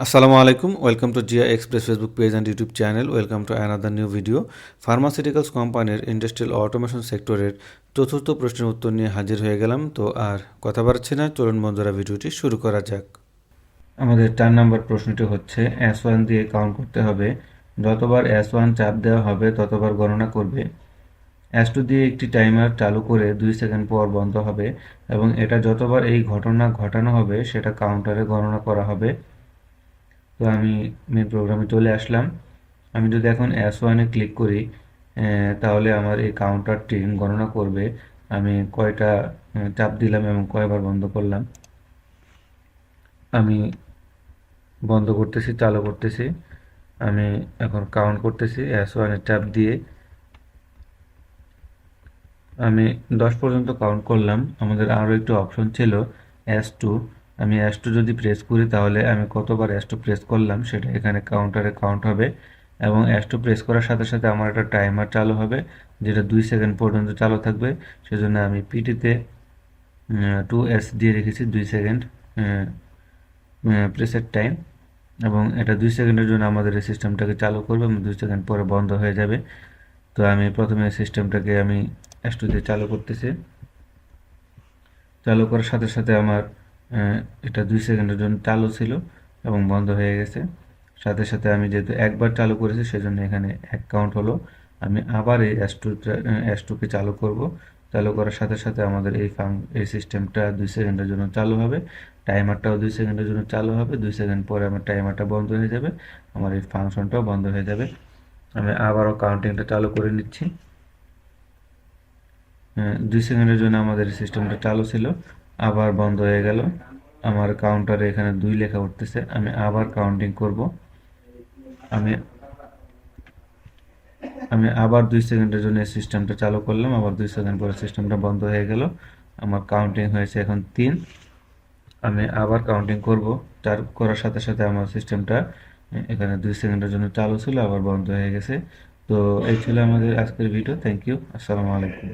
Assalamu alaikum. Welcome to GI Express Facebook page and YouTube channel. Welcome to another new video. Pharmaceuticals কোম্পানির industrial automation সেক্টরের চতুর্থ প্রশ্নের উত্তর নিয়ে হাজির হয়ে গেলাম। তো আর কথা বাড়ছে না, চলুন বন্ধুরা ভিডিওটি শুরু করা যাক। আমাদের 4 নম্বর প্রশ্নটি হচ্ছে S1 দিয়ে কাউন্ট করতে হবে। যতবার S1 চাপ দেওয়া হবে ততবার গণনা করবে। S2 দিয়ে একটি টাইমার চালু করে 2 সেকেন্ড পর বন্ধ হবে এবং এটা যতবার এই ঘটনা ঘটানো হবে সেটা কাউন্টারে গণনা করা হবে। তো আমি মেন প্রোগ্রামে চলে আসলাম। আমি যদি এখন S1-এ ক্লিক করি তাহলে আমার এই কাউন্টারটি গণনা করবে আমি কয়টা চাপ দিলাম এবং কয়বার বন্ধ করলাম। আমি বন্ধ করতেছি, চালু করতেছি, আমি এখন কাউন্ট করতেছি S1-এর চাপ দিয়ে। আমি 10 পর্যন্ত কাউন্ট করলাম। আমাদের আরও একটি অপশন ছিল S2। আমি S2 যদি প্রেস করি তাহলে আমি কতবার S2 প্রেস করলাম সেটা এখানে কাউন্টারে কাউন্ট হবে এবং S2 প্রেস করার সাথে সাথে আমার একটা টাইমার চালু হবে যেটা 2 সেকেন্ড পর্যন্ত চালু থাকবে। সেজন্য আমি পিটিতে 2S দিয়ে রেখেছি, 2 সেকেন্ড প্রেসের টাইম, এবং এটা 2 সেকেন্ডের জন্য আমাদের এই সিস্টেমটাকে চালু করবে এবং 2 সেকেন্ড পরে বন্ধ হয়ে যাবে। তো আমি প্রথমে সিস্টেমটাকে আমি S2 দিয়ে চালু করতেছি। চালু করার সাথে সাথে আমার এটা 2 সেকেন্ডের জন্য চালু ছিল এবং বন্ধ হয়ে গেছে। সাথে সাথে আমি যেহেতু একবার চালু করেছি সেজন্য এখানে 1 কাউন্ট হলো। আমি আবার এই S2কে চালু করব। চালু করার সাথে সাথে আমাদের এই সিস্টেমটা 2 সেকেন্ডের জন্য চালু হবে। টাইমারটাও 2 সেকেন্ডের জন্য চালু হবে। 2 সেকেন্ড পরে আমার টাইমারটা বন্ধ হয়ে যাবে, আমার এই ফাংশনটাও বন্ধ হয়ে যাবে। আমি আবারও কাউন্টিংটা চালু করে নিচ্ছি। 2 সেকেন্ডের জন্য আমাদের সিস্টেমটা চালু ছিল, আবার বন্ধ হয়ে গেল। আমার কাউন্টারে এখানে 2 লেখা উঠতেছে। আমি আবার কাউন্টিং করব। আমি আমি আবার 2 সেকেন্ডের জন্য সিস্টেমটা চালু করলাম, আবার 2 সেকেন্ড পরে সিস্টেমটা বন্ধ হয়ে গেল। আমার কাউন্টিং হয়েছে এখন 3। আমি আবার কাউন্টিং করব। করার সাথে সাথে আমার সিস্টেমটা এখানে 2 সেকেন্ডের জন্য চালু ছিল, আবার বন্ধ হয়ে গেছে। তো এই ছিল আমাদের আজকের ভিডিও। Thank you. আসসালামু আলাইকুম।